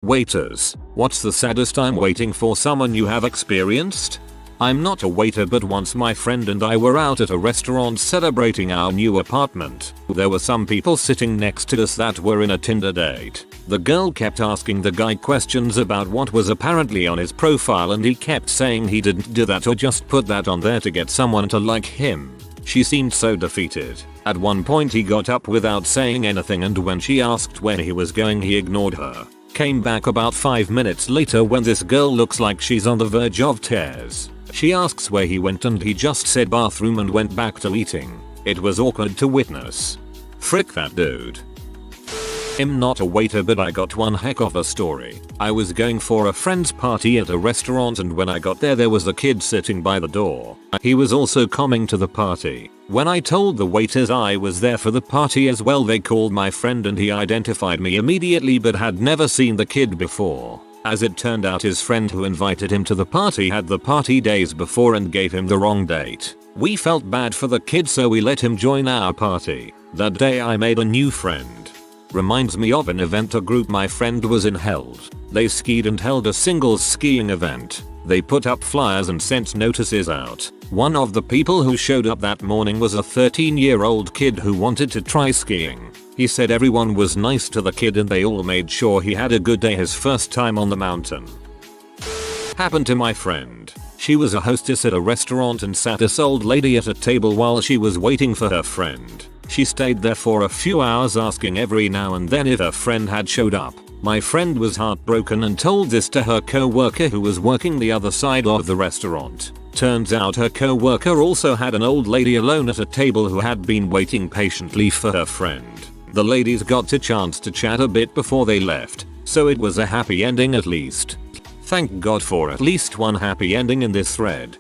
Waiters, what's the saddest time waiting for someone you have experienced? I'm not a waiter, but once my friend and I were out at a restaurant celebrating our new apartment. There were some people sitting next to us that were in a Tinder date. The girl kept asking the guy questions about what was apparently on his profile, and he kept saying he didn't do that or just put that on there to get someone to like him. She seemed so defeated. At one point he got up without saying anything, and when she asked where he was going he ignored her. Came back about 5 minutes later when this girl looks like she's on the verge of tears. She asks where he went and he just said bathroom and went back to eating. It was awkward to witness. Frick that dude. I'm not a waiter, but I got one heck of a story. I was going for a friend's party at a restaurant, and when I got there was a kid sitting by the door. He was also coming to the party. When I told the waiters I was there for the party as well, they called my friend and he identified me immediately but had never seen the kid before. As it turned out, his friend who invited him to the party had the party days before and gave him the wrong date. We felt bad for the kid, so we let him join our party. That day I made a new friend. Reminds me of an event a group my friend was in held. They skied and held a singles skiing event. They put up flyers and sent notices out. One of the people who showed up that morning was a 13-year-old kid who wanted to try skiing. He said everyone was nice to the kid and they all made sure he had a good day, his first time on the mountain. Happened to my friend. She was a hostess at a restaurant and sat this old lady at a table while she was waiting for her friend. She stayed there for a few hours asking every now and then if her friend had showed up. My friend was heartbroken and told this to her co-worker who was working the other side of the restaurant. Turns out her co-worker also had an old lady alone at a table who had been waiting patiently for her friend. The ladies got a chance to chat a bit before they left, so it was a happy ending at least. Thank God for at least one happy ending in this thread.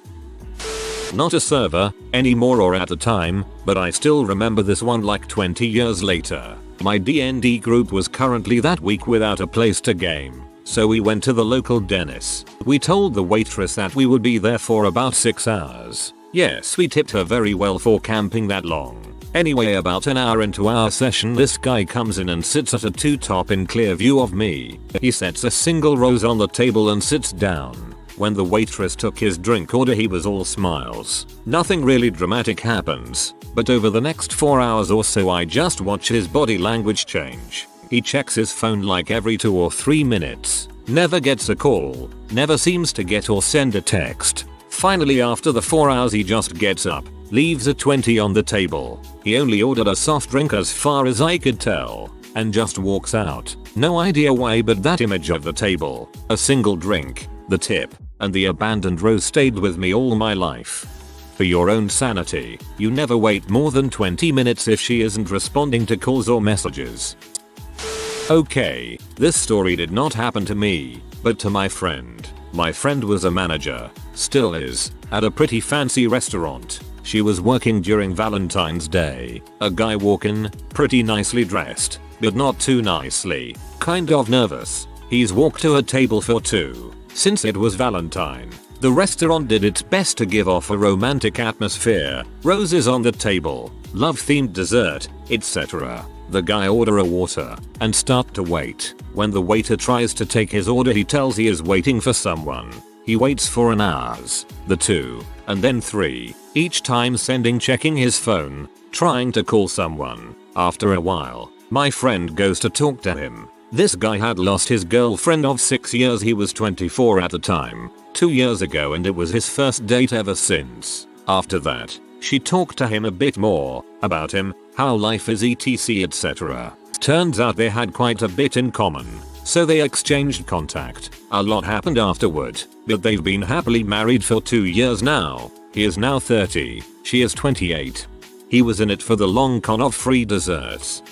Not a server anymore or at the time, but I still remember this one like 20 years later. My D&D group was currently that week without a place to game, so we went to the local Dennis. We told the waitress that we would be there for about 6 hours. Yes, we tipped her very well for camping that long. Anyway, about an hour into our session, this guy comes in and sits at a two-top in clear view of me. He sets a single rose on the table and sits down. When the waitress took his drink order, he was all smiles. Nothing really dramatic happens, but over the next 4 hours or so I just watch his body language change. He checks his phone like every 2 or 3 minutes. Never gets a call. Never seems to get or send a text. Finally, after the 4 hours, he just gets up, leaves a 20 on the table. He only ordered a soft drink as far as I could tell, and just walks out. No idea why, but that image of the table, a single drink, the tip, and the abandoned rose stayed with me all my life. For your own sanity, you never wait more than 20 minutes if she isn't responding to calls or messages. Okay, this story did not happen to me, but to my friend. My friend was a manager, still is, at a pretty fancy restaurant. She was working during Valentine's Day. A guy walked in, pretty nicely dressed, but not too nicely, kind of nervous. He's walked to her table for two. Since it was Valentine, the restaurant did its best to give off a romantic atmosphere. Roses on the table, love-themed dessert, etc. The guy order a water and start to wait. When the waiter tries to take his order, he tells he is waiting for someone. He waits for an hours, the 2, and then 3, each time checking his phone, trying to call someone. After a while, my friend goes to talk to him. This guy had lost his girlfriend of 6 years. He was 24 at the time, 2 years ago, and it was his first date ever since. After that, she talked to him a bit more about him, how life is etc, etc. Turns out they had quite a bit in common, so they exchanged contact. A lot happened afterward, but they've been happily married for 2 years now. He is now 30, she is 28. He was in it for the long con of free desserts.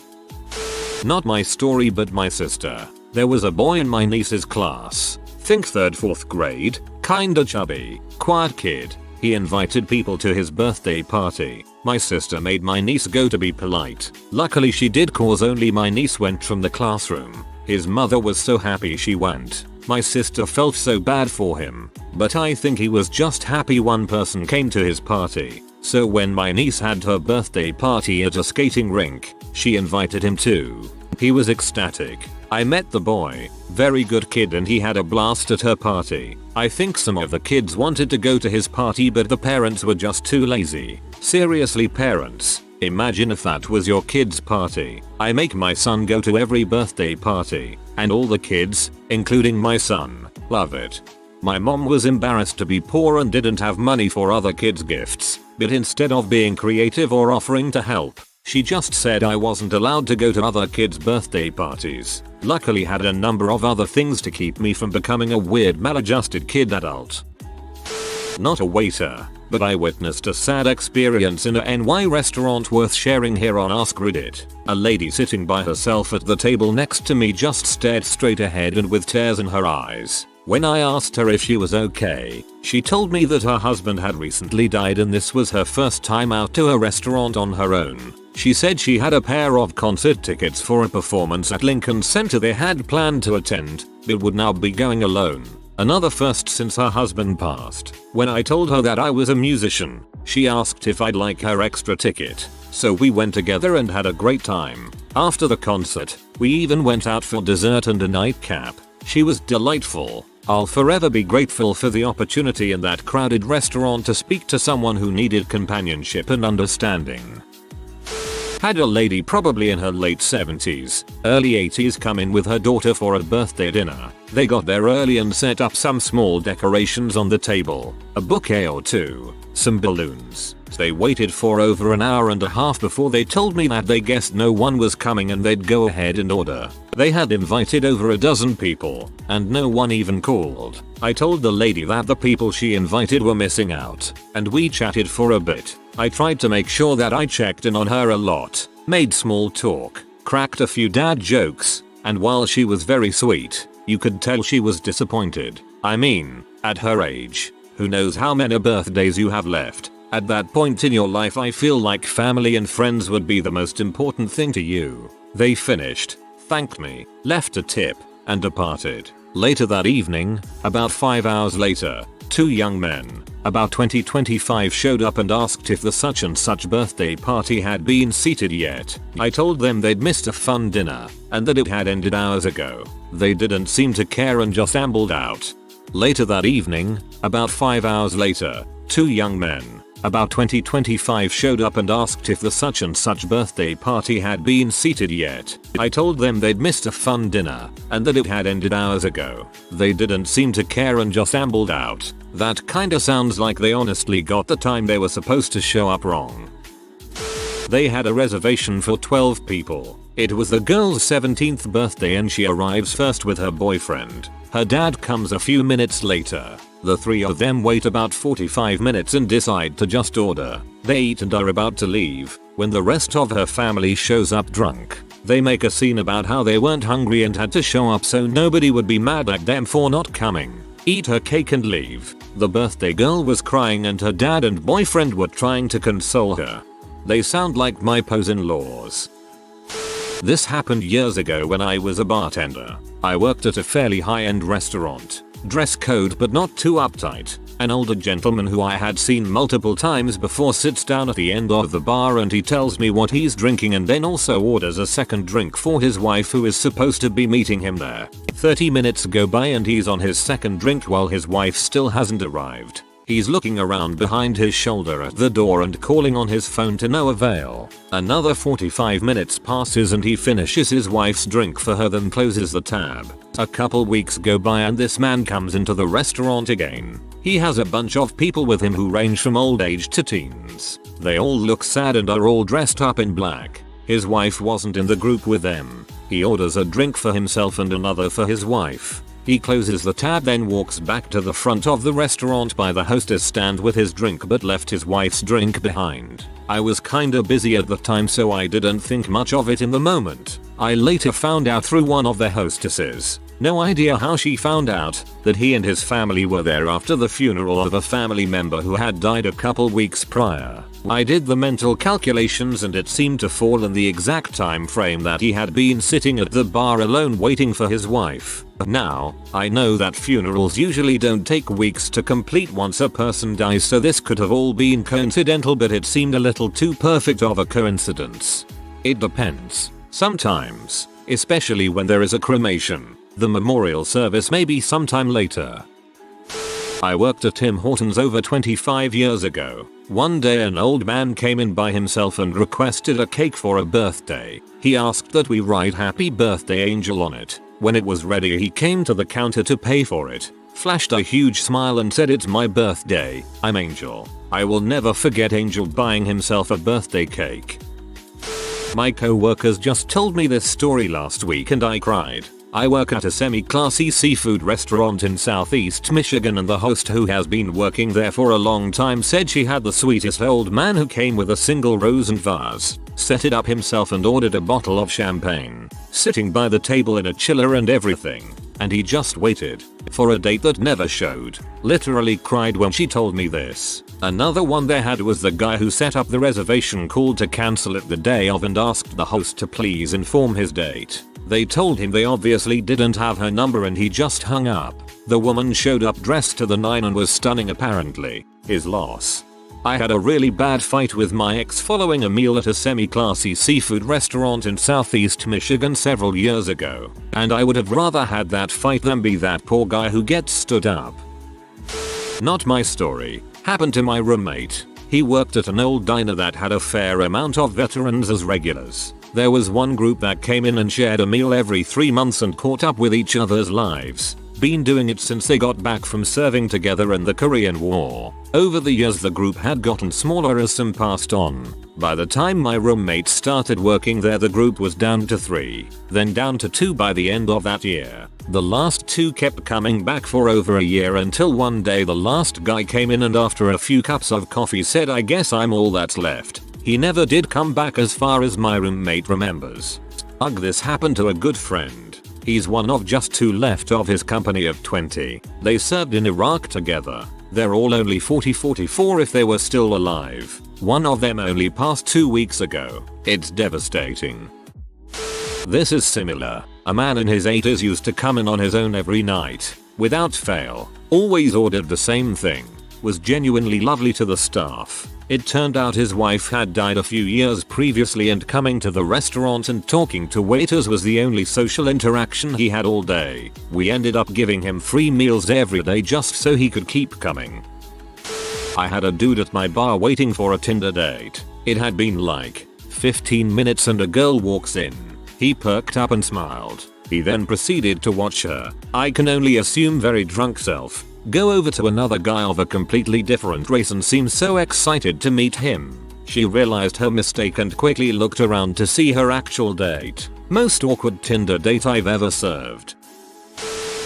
Not my story, but my sister. There was a boy in my niece's class, think 3rd, 4th grade, kinda chubby, quiet kid. He invited people to his birthday party. My sister made my niece go to be polite. Luckily she did, cause only my niece went from the classroom. His mother was so happy she went. My sister felt so bad for him, but I think he was just happy one person came to his party. So when my niece had her birthday party at a skating rink, she invited him too. He was ecstatic. I met the boy, very good kid, and he had a blast at her party. I think some of the kids wanted to go to his party but the parents were just too lazy. Seriously parents, imagine if that was your kid's party. I make my son go to every birthday party, and all the kids, including my son, love it. My mom was embarrassed to be poor and didn't have money for other kids' gifts, but instead of being creative or offering to help, she just said I wasn't allowed to go to other kids' birthday parties. Luckily had a number of other things to keep me from becoming a weird maladjusted kid adult. Not a waiter, but I witnessed a sad experience in a NY restaurant worth sharing here on Ask Reddit. A lady sitting by herself at the table next to me just stared straight ahead and with tears in her eyes. When I asked her if she was okay, she told me that her husband had recently died and this was her first time out to a restaurant on her own. She said she had a pair of concert tickets for a performance at Lincoln Center they had planned to attend, but would now be going alone. Another first since her husband passed. When I told her that I was a musician, she asked if I'd like her extra ticket. So we went together and had a great time. After the concert, we even went out for dessert and a nightcap. She was delightful. I'll forever be grateful for the opportunity in that crowded restaurant to speak to someone who needed companionship and understanding. Had a lady probably in her late 70s, early 80s come in with her daughter for a birthday dinner. They got there early and set up some small decorations on the table, a bouquet or two, some balloons. They waited for over an hour and a half before they told me that they guessed no one was coming and they'd go ahead and order. They had invited over a dozen people, and no one even called. I told the lady that the people she invited were missing out, and we chatted for a bit. I tried to make sure that I checked in on her a lot, made small talk, cracked a few dad jokes, and while she was very sweet, you could tell she was disappointed. I mean, at her age, who knows how many birthdays you have left. At that point in your life I feel like family and friends would be the most important thing to you. They finished, thanked me, left a tip, and departed. Later that evening, about 5 hours later, two young men, about 20-25 showed up and asked if the such and such birthday party had been seated yet. I told them they'd missed a fun dinner, and that it had ended hours ago. They didn't seem to care and just ambled out. Later that evening, about 5 hours later, two young men, about 20-25 showed up and asked if the such and such birthday party had been seated yet. I told them they'd missed a fun dinner, and that it had ended hours ago. They didn't seem to care and just ambled out. That kinda sounds like they honestly got the time they were supposed to show up wrong. They had a reservation for 12 people. It was the girl's 17th birthday and she arrives first with her boyfriend. Her dad comes a few minutes later. The three of them wait about 45 minutes and decide to just order. They eat and are about to leave when the rest of her family shows up drunk. They make a scene about how they weren't hungry and had to show up so nobody would be mad at them for not coming. Eat her cake and leave. The birthday girl was crying and her dad and boyfriend were trying to console her. They sound like my pos-in-laws. This happened years ago when I was a bartender. I worked at a fairly high-end restaurant. Dress code but not too uptight. An older gentleman who I had seen multiple times before sits down at the end of the bar and he tells me what he's drinking and then also orders a second drink for his wife who is supposed to be meeting him there. 30 minutes go by and he's on his second drink while his wife still hasn't arrived. He's looking around behind his shoulder at the door and calling on his phone to no avail. Another 45 minutes passes and he finishes his wife's drink for her then closes the tab. A couple weeks go by and this man comes into the restaurant again. He has a bunch of people with him who range from old age to teens. They all look sad and are all dressed up in black. His wife wasn't in the group with them. He orders a drink for himself and another for his wife. He closes the tab then walks back to the front of the restaurant by the hostess stand with his drink but left his wife's drink behind. I was kinda busy at the time so I didn't think much of it in the moment. I later found out through one of the hostesses. No idea how she found out that he and his family were there after the funeral of a family member who had died a couple weeks prior. I did the mental calculations and it seemed to fall in the exact time frame that he had been sitting at the bar alone waiting for his wife. Now, I know that funerals usually don't take weeks to complete once a person dies so this could have all been coincidental but it seemed a little too perfect of a coincidence. It depends. Sometimes, especially when there is a cremation. The memorial service may be sometime later. I worked at Tim Hortons over 25 years ago. One day an old man came in by himself and requested a cake for a birthday. He asked that we write "Happy Birthday Angel" on it. When it was ready, he came to the counter to pay for it, flashed a huge smile and said, "It's my birthday. I'm Angel." I will never forget Angel buying himself a birthday cake. My co-workers just told me this story last week and I cried. I work at a semi-classy seafood restaurant in Southeast Michigan, and the host, who has been working there for a long time, said she had the sweetest old man who came with a single rose and vase, set it up himself and ordered a bottle of champagne, sitting by the table in a chiller and everything. And he just waited for a date that never showed. Literally cried when she told me this. Another one they had was the guy who set up the reservation, called to cancel it the day of and asked the host to please inform his date. They told him they obviously didn't have her number and he just hung up. The woman showed up dressed to the nine and was stunning apparently. His loss. I had a really bad fight with my ex following a meal at a semi-classy seafood restaurant in Southeast Michigan several years ago, and I would have rather had that fight than be that poor guy who gets stood up. Not my story. Happened to my roommate. He worked at an old diner that had a fair amount of veterans as regulars. There was one group that came in and shared a meal every 3 months and caught up with each other's lives. Been doing it since they got back from serving together in the Korean War. Over the years the group had gotten smaller as some passed on. By the time my roommate started working there, the group was down to 3, then down to 2 by the end of that year. The last 2 kept coming back for over a year until one day the last guy came in and after a few cups of coffee said, "I guess I'm all that's left." He never did come back as far as my roommate remembers. Ugh, this happened to a good friend. He's one of just 2 left of his company of 20. They served in Iraq together. They're all only 44 if they were still alive. One of them only passed 2 weeks ago. It's devastating. This is similar. A man in his 80s used to come in on his own every night, without fail. Always ordered the same thing. Was genuinely lovely to the staff. It turned out his wife had died a few years previously, and coming to the restaurant and talking to waiters was the only social interaction he had all day. We ended up giving him free meals every day just so he could keep coming. I had a dude at my bar waiting for a Tinder date. It had been like 15 minutes and a girl walks in. He perked up and smiled. He then proceeded to watch her, I can only assume very drunk self, go over to another guy of a completely different race and seemed so excited to meet him. She realized her mistake and quickly looked around to see her actual date. Most awkward Tinder date I've ever served.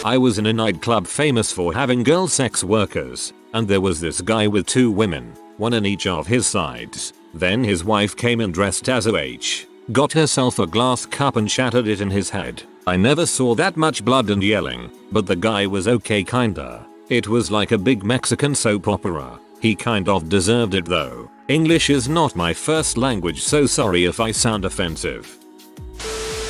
I was in a nightclub famous for having girl sex workers, and there was this guy with 2 women, one on each of his sides. Then his wife came in dressed as a H, got herself a glass cup and shattered it in his head. I never saw that much blood and yelling, but the guy was okay kinda. It was like a big Mexican soap opera. He kind of deserved it though. English is not my first language, so sorry if I sound offensive.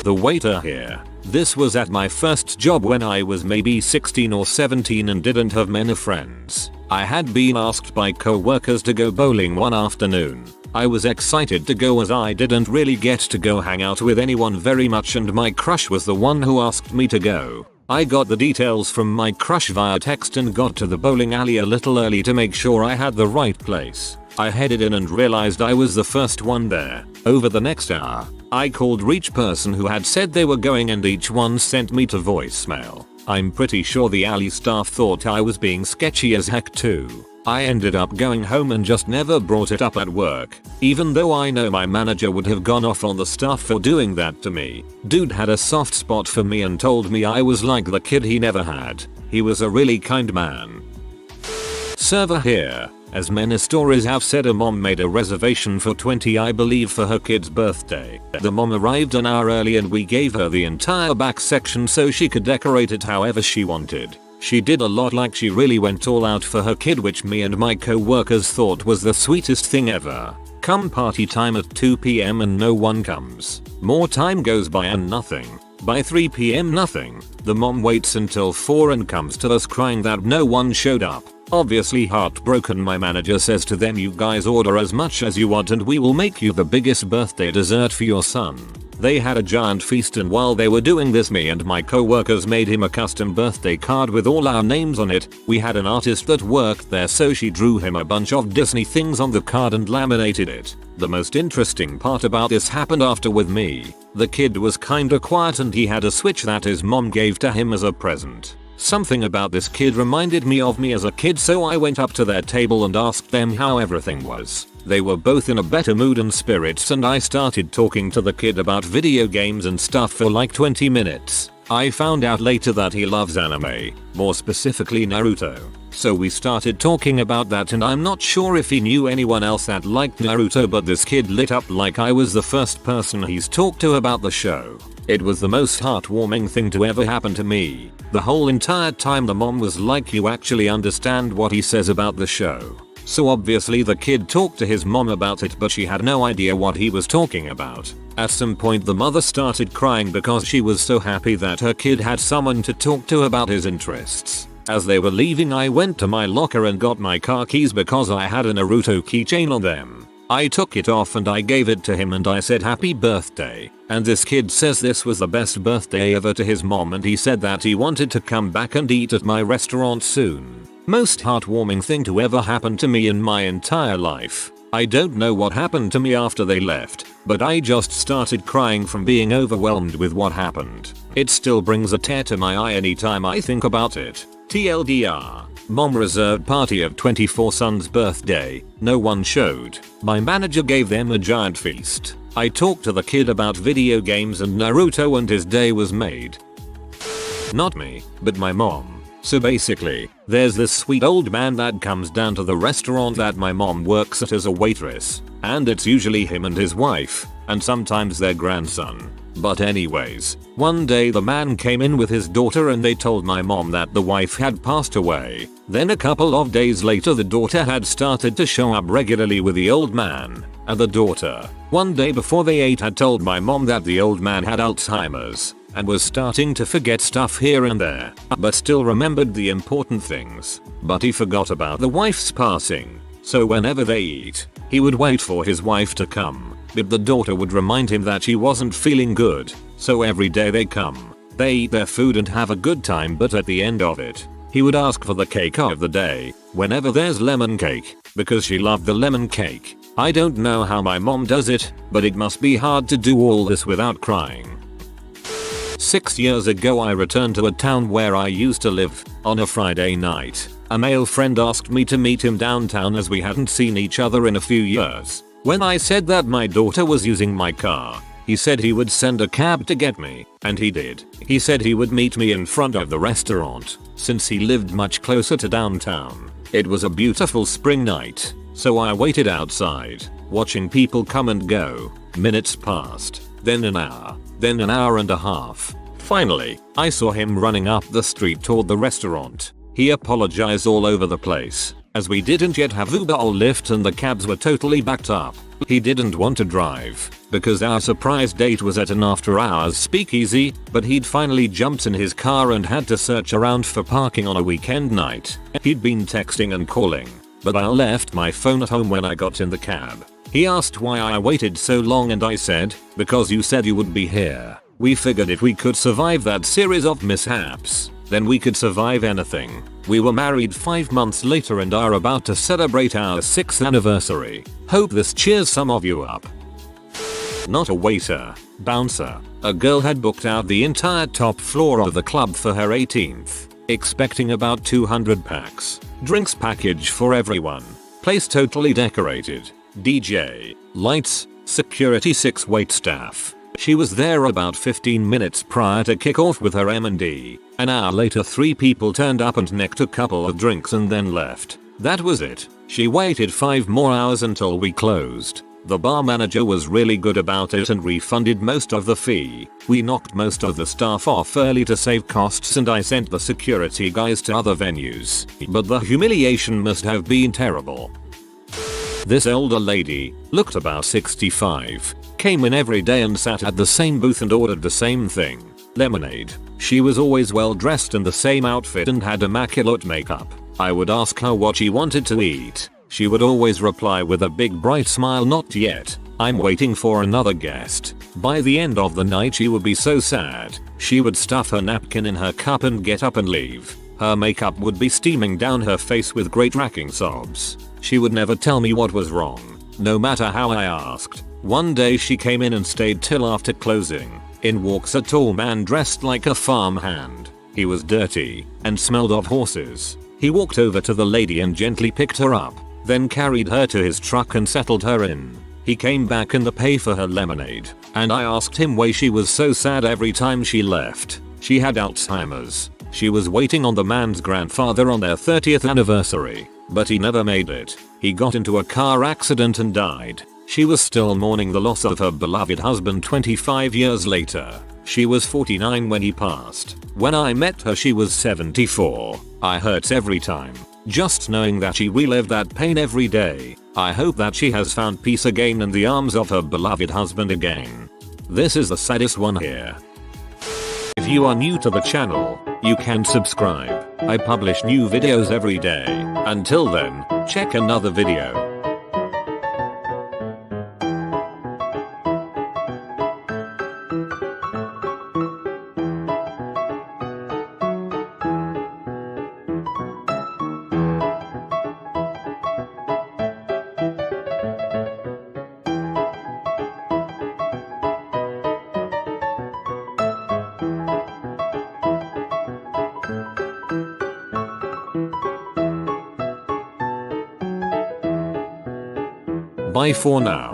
The waiter here. This was at my first job when I was maybe 16 or 17 and didn't have many friends. I had been asked by co-workers to go bowling one afternoon. I was excited to go as I didn't really get to go hang out with anyone very much, and my crush was the one who asked me to go. I got the details from my crush via text and got to the bowling alley a little early to make sure I had the right place. I headed in and realized I was the first one there. Over the next hour, I called each person who had said they were going and each one sent me to voicemail. I'm pretty sure the alley staff thought I was being sketchy as heck too. I ended up going home and just never brought it up at work, even though I know my manager would have gone off on the staff for doing that to me. Dude had a soft spot for me and told me I was like the kid he never had. He was a really kind man. Server here. As many stories have said, a mom made a reservation for 20, I believe, for her kid's birthday. The mom arrived an hour early and we gave her the entire back section so she could decorate it however she wanted. She did a lot, like she really went all out for her kid, which me and my co-workers thought was the sweetest thing ever. Come party time at 2 PM and no one comes. More time goes by and nothing. By 3 PM nothing. The mom waits until 4 and comes to us crying that no one showed up. Obviously heartbroken, my manager says to them, "You guys order as much as you want and we will make you the biggest birthday dessert for your son." They had a giant feast, and while they were doing this, me and my co-workers made him a custom birthday card with all our names on it. We had an artist that worked there, so she drew him a bunch of Disney things on the card and laminated it. The most interesting part about this happened after with me. The kid was kinda quiet and he had a Switch that his mom gave to him as a present. Something about this kid reminded me of me as a kid, so I went up to their table and asked them how everything was. They were both in a better mood and spirits, and I started talking to the kid about video games and stuff for like 20 minutes. I found out later that he loves anime, more specifically Naruto. So we started talking about that, and I'm not sure if he knew anyone else that liked Naruto, but this kid lit up like I was the first person he's talked to about the show. It was the most heartwarming thing to ever happen to me. The whole entire time the mom was like, "You actually understand what he says about the show." So obviously the kid talked to his mom about it, but she had no idea what he was talking about. At some point the mother started crying because she was so happy that her kid had someone to talk to about his interests. As they were leaving, I went to my locker and got my car keys because I had a Naruto keychain on them. I took it off and I gave it to him and I said happy birthday. And this kid says this was the best birthday ever to his mom, and he said that he wanted to come back and eat at my restaurant soon. Most heartwarming thing to ever happen to me in my entire life. I don't know what happened to me after they left, but I just started crying from being overwhelmed with what happened. It still brings a tear to my eye anytime I think about it. TLDR. Mom reserved party of 24 son's birthday. No one showed. My manager gave them a giant feast. I talked to the kid about video games and Naruto and his day was made. Not me, but my mom. So basically, there's this sweet old man that comes down to the restaurant that my mom works at as a waitress. And it's usually him and his wife, and sometimes their grandson. But anyways, one day the man came in with his daughter and they told my mom that the wife had passed away. Then a couple of days later the daughter had started to show up regularly with the old man. And the daughter, one day before they ate, had told my mom that the old man had Alzheimer's and was starting to forget stuff here and there, but still remembered the important things. But he forgot about the wife's passing. So whenever they eat, he would wait for his wife to come, but the daughter would remind him that she wasn't feeling good. So every day they come, they eat their food and have a good time, but at the end of it, he would ask for the cake of the day whenever there's lemon cake, because she loved the lemon cake. I don't know how my mom does it, but it must be hard to do all this without crying. 6 years ago I returned to a town where I used to live. On a Friday night, a male friend asked me to meet him downtown as we hadn't seen each other in a few years. When I said that my daughter was using my car, he said he would send a cab to get me, and he did. He said he would meet me in front of the restaurant, since he lived much closer to downtown. It was a beautiful spring night, so I waited outside, watching people come and go. Minutes passed, then an hour and a half. Finally, I saw him running up the street toward the restaurant. He apologized all over the place, as we didn't yet have Uber or Lyft and the cabs were totally backed up. He didn't want to drive, because our surprise date was at an after hours speakeasy, but he'd finally jumped in his car and had to search around for parking on a weekend night. He'd been texting and calling, but I left my phone at home when I got in the cab. He asked why I waited so long and I said, because you said you would be here. We figured if we could survive that series of mishaps, then we could survive anything. We were married 5 months later and are about to celebrate our 6th anniversary. Hope this cheers some of you up. Not a waiter, bouncer. A girl had booked out the entire top floor of the club for her 18th, expecting about 200 packs. Drinks package for everyone. Place totally decorated. DJ, lights, security, 6 wait staff. She was there about 15 minutes prior to kickoff with her M&D. An hour later 3 people turned up and nicked a couple of drinks and then left. That was it. She waited 5 more hours until we closed. The bar manager was really good about it and refunded most of the fee. We knocked most of the staff off early to save costs and I sent the security guys to other venues. But the humiliation must have been terrible. This older lady, looked about 65, came in every day and sat at the same booth and ordered the same thing. Lemonade. She was always well dressed in the same outfit and had immaculate makeup. I would ask her what she wanted to eat. She would always reply with a big bright smile, "Not yet. I'm waiting for another guest." By the end of the night she would be so sad. She would stuff her napkin in her cup and get up and leave. Her makeup would be steaming down her face with great racking sobs. She would never tell me what was wrong, no matter how I asked. One day she came in and stayed till after closing. In walks a tall man dressed like a farmhand. He was dirty and smelled of horses. He walked over to the lady and gently picked her up, then carried her to his truck and settled her in. He came back in the pay for her lemonade, and I asked him why she was so sad every time she left. She had Alzheimer's. She was waiting on the man's grandfather on their 30th anniversary, but he never made it. He got into a car accident and died. She was still mourning the loss of her beloved husband 25 years later. She was 49 when he passed. When I met her she was 74. I hurt every time, just knowing that she relived that pain every day. I hope that she has found peace again in the arms of her beloved husband again. This is the saddest one here. If you are new to the channel, you can subscribe. I publish new videos every day. Until then, check another video. Bye for now.